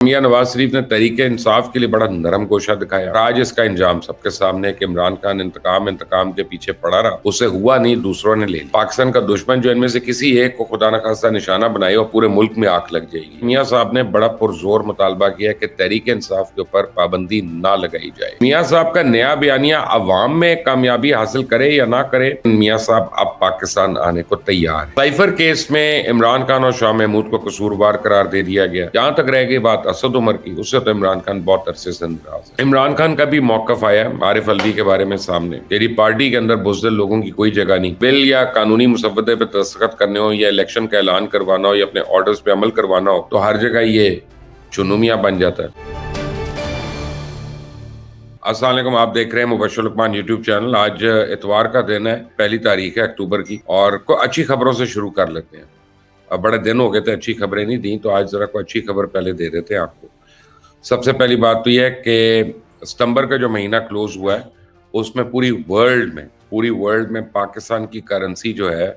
मियां नवाज शरीफ ने तहरीक इंसाफ के लिए बड़ा नरम गोशा दिखाया। आज इसका इंजाम सबके सामने है कि इमरान खान इंतकाम के पीछे पड़ा रहा, उसे हुआ नहीं, दूसरों ने ले लिया। पाकिस्तान का दुश्मन जो इनमें से किसी एक को खुदा न खास्ता निशाना बनाए और पूरे मुल्क में आग लग जाएगी। मियां साहब ने बड़ा पुरजोर मुतालबा किया कि तहरीक इंसाफ के ऊपर पाबंदी ना लगाई जाए। मियां साहब का नया बयानिया अवाम में कामयाबी हासिल करे या ना करे, मियां साहब अब पाकिस्तान आने को तैयार है। साइफर केस में इमरान खान और शाह महमूद को कसूरवार करार दे दिया गया। जहां तक रह गई बात असद उमर की, उससे तो इमरान खान बहुत अरसे से नाराज है। इमरान खान का भी मौकफ आया आरिफ अलवी के बारे में सामने। तेरी पार्टी के अंदर बुज़दिल लोगों की कोई जगह नहीं। बिल या कानूनी मुसव्वदे पे दस्तखत करने हो या इलेक्शन का ऐलान करवाना हो या अपने ऑर्डर्स पे अमल करवाना हो तो हर जगह ये चुनुमिया बन जाता है। अस्सलाम वालेकुम, आप देख रहे हैं मुबश्शिर लुकमान यूट्यूब चैनल। आज इतवार का दिन है, 1 तारीख है अक्टूबर की, और अच्छी खबरों से शुरू कर लेते हैं। अब बड़े दिन हो गए थे अच्छी खबरें नहीं दी, तो आज जरा कोई अच्छी खबर पहले दे देते हैं आपको। सबसे पहली बात तो यह है कि सितंबर का जो महीना क्लोज हुआ है उसमें पूरी वर्ल्ड में पाकिस्तान की करेंसी जो है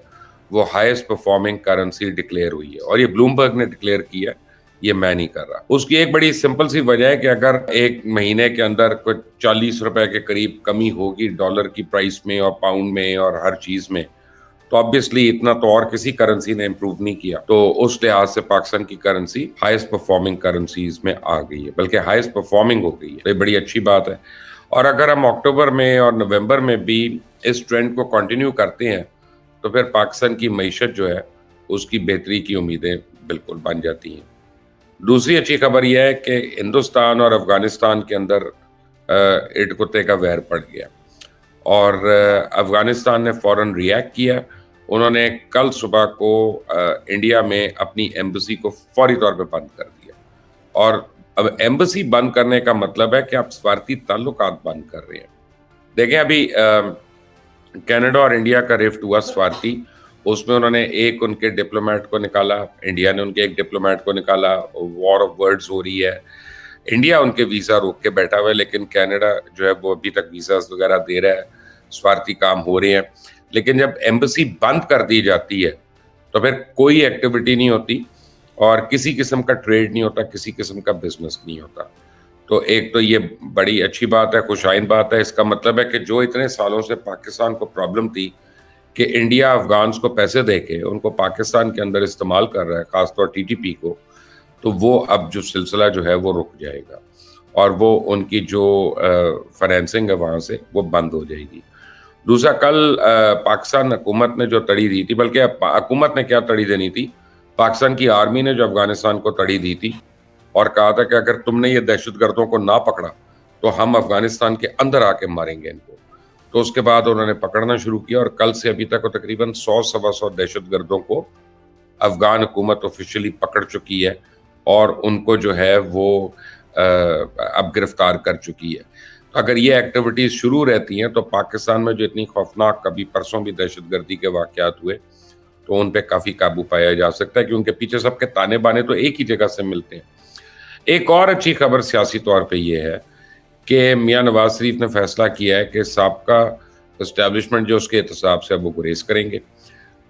वो हाईएस्ट परफॉर्मिंग करेंसी डिक्लेयर हुई है, और ये ब्लूमबर्ग ने डिक्लेयर किया है, ये मैं नहीं कर रहा। उसकी एक बड़ी सिंपल सी वजह है कि अगर एक महीने के अंदर कुछ 40 रुपए के करीब कमी होगी डॉलर की प्राइस में और पाउंड में और हर चीज में, तो ऑब्वियसली इतना तो और किसी करेंसी ने इंप्रूव नहीं किया। तो उस लिहाज से पाकिस्तान की करेंसी हाईएस्ट परफॉर्मिंग करेंसीज में आ गई है, बल्कि हाईएस्ट परफॉर्मिंग हो गई है। तो ये बड़ी अच्छी बात है। और अगर हम अक्टूबर में और नवंबर में भी इस ट्रेंड को कंटिन्यू करते हैं तो फिर पाकिस्तान की मईशत जो है उसकी बेहतरी की उम्मीदें बिल्कुल बन जाती हैं। दूसरी अच्छी खबर यह है कि हिंदुस्तान और अफगानिस्तान के अंदर इट कुत्ते का वैर पड़ गया, और अफगानिस्तान ने फौरन रिएक्ट किया। उन्होंने कल सुबह को इंडिया में अपनी एम्बेसी को फौरी तौर पे बंद कर दिया। और अब एम्बेसी बंद करने का मतलब है कि आप स्वार्थी ताल्लुकात बंद कर रहे हैं। देखें, अभी कनाडा और इंडिया का रिफ्ट हुआ स्वार्थी, उसमें उन्होंने एक उनके डिप्लोमेट को निकाला, इंडिया ने उनके एक डिप्लोमेट को निकाला, वॉर ऑफ वर्ड्स हो रही है। इंडिया उनके वीज़ा रोक के बैठा हुआ है, लेकिन कनाडा जो है वो अभी तक वीज़ास वगैरह दे रहा है, स्वार्थी काम हो रहे हैं। लेकिन जब एम्बेसी बंद कर दी जाती है तो फिर कोई एक्टिविटी नहीं होती और किसी किस्म का ट्रेड नहीं होता, किसी किस्म का बिजनेस नहीं होता। तो एक तो ये बड़ी अच्छी बात है, खुशाइन बात है। इसका मतलब है कि जो इतने सालों से पाकिस्तान को प्रॉब्लम थी कि इंडिया अफगान्स को पैसे दे के उनको पाकिस्तान के अंदर इस्तेमाल कर रहा है, खासतौर टीटीपी को, तो वो अब जो सिलसिला जो है वो रुक जाएगा और वो उनकी जो फाइनेंसिंग है वहाँ से वो बंद हो जाएगी। दूसरा, कल पाकिस्तान हुकूमत ने जो तड़ी दी थी, बल्कि हुकूमत ने क्या तड़ी देनी थी, पाकिस्तान की आर्मी ने जो अफगानिस्तान को तड़ी दी थी और कहा था कि अगर तुमने ये दहशतगर्दों को ना पकड़ा तो हम अफगानिस्तान के अंदर आके मारेंगे इनको। तो उसके बाद उन्होंने पकड़ना शुरू किया और कल से अभी तक तकरीबन 100-125 दहशतगर्दों को अफगान हुकूमत ऑफिशियली पकड़ चुकी है और उनको जो है वो अब गिरफ्तार कर चुकी है। तो अगर ये एक्टिविटीज़ शुरू रहती हैं तो पाकिस्तान में जो इतनी खौफनाक, कभी परसों भी दहशतगर्दी के वाक़यात हुए, तो उन पे काफ़ी काबू पाया जा सकता है, क्योंकि पीछे सबके ताने बाने तो एक ही जगह से मिलते हैं। एक और अच्छी खबर सियासी तौर पे ये है कि मियां नवाज शरीफ ने फैसला किया है कि साबका इस्टेब्लिशमेंट जो उसके एहतसाब से अब वो गुरेज करेंगे,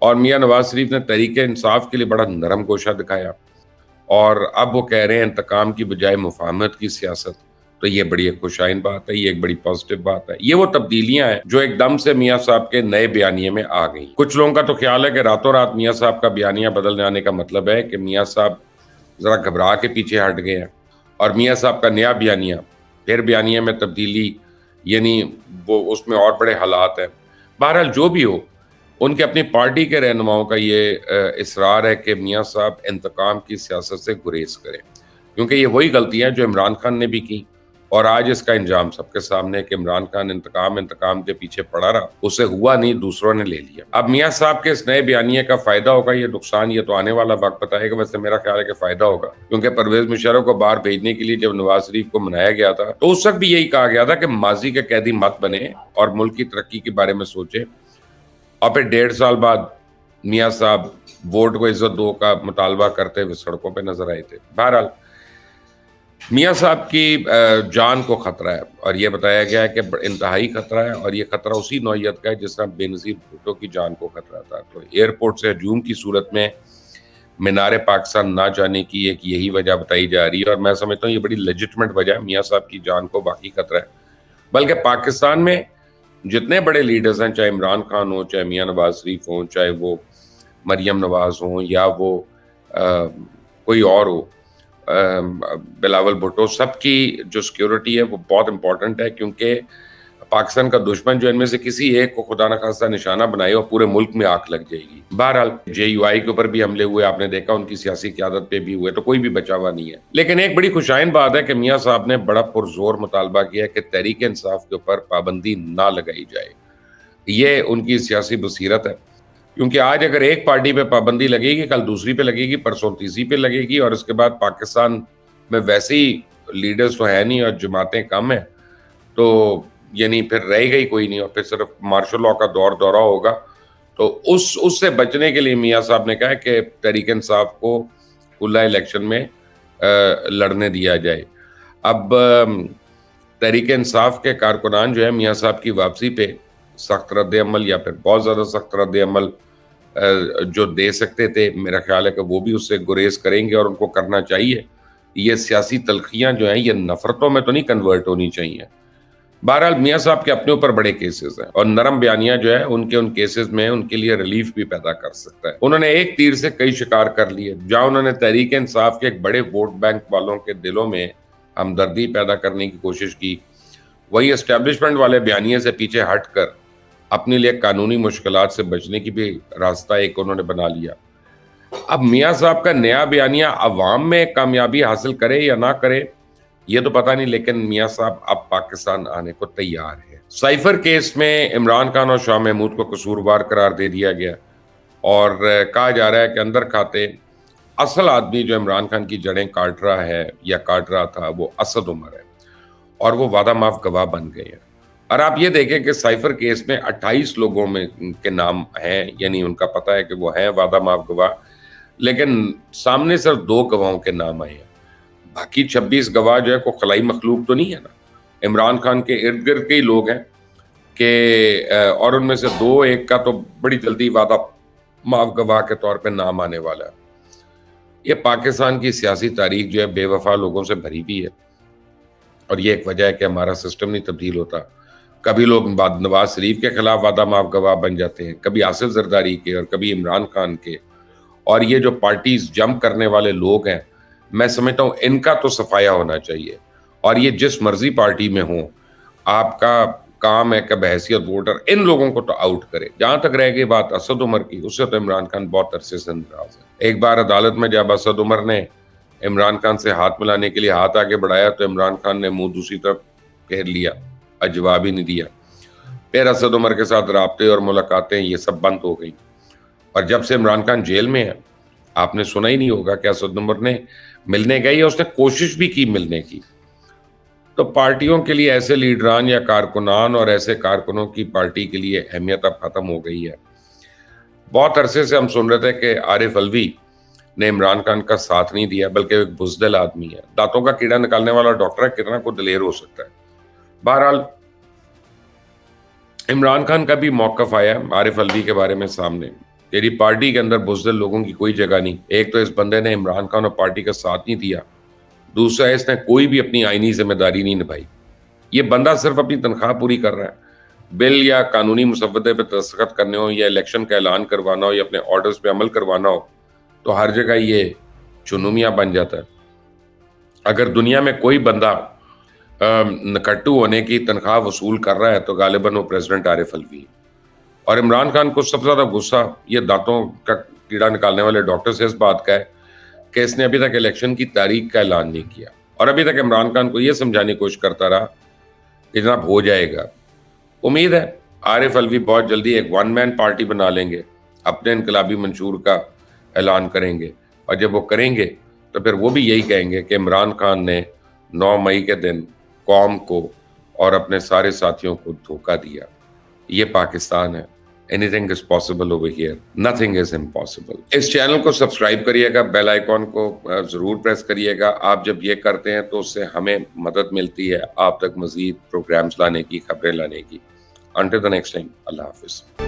और मियां नवाज शरीफ ने तहरीक इंसाफ के लिए बड़ा नरम गोशा दिखाया और अब वो कह रहे हैं इंतकाम की बजाय मुफाहमत की सियासत। तो ये बड़ी एक खुशाइन बात है, ये एक बड़ी पॉजिटिव बात है। ये वो तब्दीलियां हैं जो एकदम से मियां साहब के नए बयानिए में आ गई। कुछ लोगों का तो ख्याल है कि रातों रात मियां साहब का बयानिया बदलने आने का मतलब है कि मियां साहब जरा घबरा के पीछे हट गए हैं और मियां साहब का नया बयानिया फिर बयानिया में तब्दीली, यानी वो उसमें और बड़े हालात हैं। बहरहाल जो भी हो, उनके अपनी पार्टी के रहनुमाओं का ये इसरार है कि मियां साहब इंतकाम की सियासत से गुरेज करें, क्योंकि ये वही गलतियां जो इमरान खान ने भी की, और आज इसका इंजाम सबके सामने है कि इमरान खान इंतकाम के पीछे पड़ा रहा, उसे हुआ नहीं, दूसरों ने ले लिया। अब मियां साहब के इस नए बयानिए का फायदा होगा या नुकसान, ये तो आने वाला वक्त बताएगा। वैसे मेरा ख्याल है कि फायदा होगा, क्योंकि परवेज मुशर्रफ को बाहर भेजने के लिए जब नवाज शरीफ को मनाया गया था तो उस वक्त भी यही कहा गया था कि माजी के कैदी मत बने और मुल्क की तरक्की के बारे में सोचे। और फिर 1.5 साल बाद मियां साहब वोट को इज्जत दो का मुतालबा करते हुए सड़कों पे नजर आए थे। बहरहाल मियां साहब की जान को खतरा है, और ये बताया गया है कि इंतहाई खतरा है, और ये खतरा उसी नौइयत का है जिस तरह बेनज़ीर भुट्टो की जान को खतरा था। तो एयरपोर्ट से हजूम की सूरत में मीनार पाकिस्तान ना जाने की एक यही वजह बताई जा रही है, और मैं समझता हूँ ये बड़ी लेजिटमेट वजह है। मियाँ साहब की जान को बाकी खतरा है, बल्कि पाकिस्तान में जितने बड़े लीडर्स हैं, चाहे इमरान खान हो, चाहे मियाँ नवाज शरीफ हो, चाहे वो मरियम नवाज हो, या वो कोई और हो, बिलावल भुट्टो, सबकी जो सिक्योरिटी है वो बहुत इंपॉर्टेंट है, क्योंकि पाकिस्तान का दुश्मन जो इनमें से किसी एक को खुदा न खास्ता निशाना बनाए और पूरे मुल्क में आग लग जाएगी। बहरहाल JUI के ऊपर भी हमले हुए, आपने देखा उनकी सियासी क़यादत पे भी हुए, तो कोई भी बचा हुआ नहीं है। लेकिन एक बड़ी खुशाइन बात है कि मियाँ साहब ने बड़ा पुरजोर मुतालबा किया कि तहरीक इंसाफ के ऊपर पाबंदी ना लगाई जाए। ये उनकी सियासी बसीरत है, क्योंकि आज अगर एक पार्टी पे पाबंदी लगेगी, कल दूसरी पे लगेगी, परसों तीसरी पे लगेगी, और इसके बाद पाकिस्तान में वैसे ही लीडर्स तो है नहीं और जमातें कम हैं, तो यानी फिर रहेगा ही कोई नहीं, और फिर सिर्फ मार्शल लॉ का दौरा होगा। तो उससे बचने के लिए मियाँ साहब ने कहा है कि तहरीक इंसाफ को खुला इलेक्शन में लड़ने दिया जाए। अब तहरीक इंसाफ के कारकुनान जो है मियाँ साहब की वापसी पे सख्त रद्द अमल या फिर बहुत ज़्यादा सख्त रद्द अमल जो दे सकते थे, मेरा ख्याल है कि वो भी उससे गुरेज करेंगे, और उनको करना चाहिए। ये सियासी तलखियाँ जो हैं ये नफरतों में तो नहीं कन्वर्ट होनी चाहिए। बहरहाल मियाँ साहब के अपने ऊपर बड़े केसेस हैं, और नरम बयानियां जो है उन केसेस में उनके लिए रिलीफ भी पैदा कर सकता है। उन्होंने एक तीर से कई शिकार कर लिए। जहां उन्होंने तहरीक इंसाफ के एक बड़े वोट बैंक वालों के दिलों में हमदर्दी पैदा करने की कोशिश की, वही एस्टेब्लिशमेंट वाले बयानिए से पीछे हटकर अपने लिए कानूनी मुश्किलात से बचने की भी रास्ता एक उन्होंने बना लिया। अब मियाँ साहब का नया बयानिया अवाम में कामयाबी हासिल करे या ना करे ये तो पता नहीं, लेकिन मियाँ साहब अब पाकिस्तान आने को तैयार है। साइफर केस में इमरान खान और शाह महमूद को कसूरवार करार दे दिया गया, और कहा जा रहा है कि अंदर खाते असल आदमी जो इमरान खान की जड़ें काट रहा है या काट रहा था वो असद उमर है, और वो वादा माफ गवाह बन गए हैं। और आप ये देखें कि साइफर केस में 28 लोगों में के नाम हैं, यानी उनका पता है कि वो हैं वादा माफ गवाह, लेकिन सामने सिर्फ 2 गवाहों के नाम आए हैं। बाकी 26 गवाह जो है कोई खलाई मखलूक तो नहीं है ना, इमरान खान के इर्द गिर्द के ही लोग हैं कि, और उनमें से 1 का तो बड़ी जल्दी वादा माफ गवाह के तौर पे नाम आने वाला है। ये पाकिस्तान की सियासी तारीख जो है बेवफा लोगों से भरी हुई है, और ये एक वजह है कि हमारा सिस्टम नहीं तब्दील होता। कभी लोग नवाज शरीफ के खिलाफ वादा माफ गवाह बन जाते हैं, कभी आसिफ जरदारी के, और कभी इमरान खान के। और ये जो पार्टीज जंप करने वाले लोग हैं, मैं समझता हूँ इनका तो सफाया होना चाहिए, और ये जिस मर्जी पार्टी में हो, आपका काम है कि बहैसियत वोटर इन लोगों को तो आउट करे। जहां तक रह गई बात असद उमर की, उससे तो इमरान खान बहुत अरसे से नाराज है। एक बार अदालत में जब असद उमर ने इमरान खान से हाथ मिलाने के लिए हाथ आगे बढ़ाया, तो इमरान खान ने मुंह दूसरी तरफ फेर लिया और जवाब ही नहीं दिया। फिर असद उमर के साथ राब्ते और मुलाकातें ये सब बंद हो गई, और जब से इमरान खान जेल में है, आपने सुना ही नहीं होगा कि असद उमर ने मिलने गई, या उसने कोशिश भी की मिलने की। तो पार्टियों के लिए ऐसे लीडरान या कारकुनान और ऐसे कारकुनों की पार्टी के लिए अहमियत अब खत्म हो गई है। बहुत अरसे से हम सुन रहे थे कि आरिफ अलवी ने इमरान खान का साथ नहीं दिया, बल्कि एक बुज़दिल आदमी है, दांतों का कीड़ा निकालने वाला डॉक्टर है, कितना को दिलेर हो सकता है। बहरहाल इमरान खान का भी मौक़िफ़ आया आरिफ अलवी के बारे में सामने। तेरी पार्टी के अंदर बुज़दिल लोगों की कोई जगह नहीं। एक तो इस बंदे ने इमरान खान और पार्टी का साथ नहीं दिया, दूसरा इसने कोई भी अपनी आईनी जिम्मेदारी नहीं निभाई। ये बंदा सिर्फ अपनी तनख्वाह पूरी कर रहा है। बिल या कानूनी मुसव्वदे पे दस्तखत करने हो, या इलेक्शन का ऐलान करवाना हो, या अपने ऑर्डर्स पे अमल करवाना हो, तो हर जगह ये चुनुमियाँ बन जाता है। अगर दुनिया में कोई बंदा नकट्टू होने की तनख्वाह वसूल कर रहा है तो गालिबन वो प्रेसिडेंट आरिफ अलवी। और इमरान खान को सबसे ज़्यादा गुस्सा ये दांतों का कीड़ा निकालने वाले डॉक्टर से इस बात का है कि इसने अभी तक इलेक्शन की तारीख का ऐलान नहीं किया, और अभी तक इमरान खान को ये समझाने की कोशिश करता रहा कि जनाब हो जाएगा। उम्मीद है आरिफ अलवी बहुत जल्दी एक 1 मैन पार्टी बना लेंगे, अपने इनकलाबी मंशूर का ऐलान करेंगे, और जब वो करेंगे तो फिर वो भी यही कहेंगे कि इमरान खान ने 9 मई के दिन कौम को और अपने सारे साथियों को धोखा दिया। ये पाकिस्तान है। Anything is possible over here, nothing is impossible. इस चैनल को सब्सक्राइब करिएगा, बेल आइकॉन को जरूर प्रेस करिएगा। आप जब ये करते हैं तो उससे हमें मदद मिलती है आप तक मजीद प्रोग्राम्स लाने की, खबरें लाने की। Until the next time, Allah Hafiz.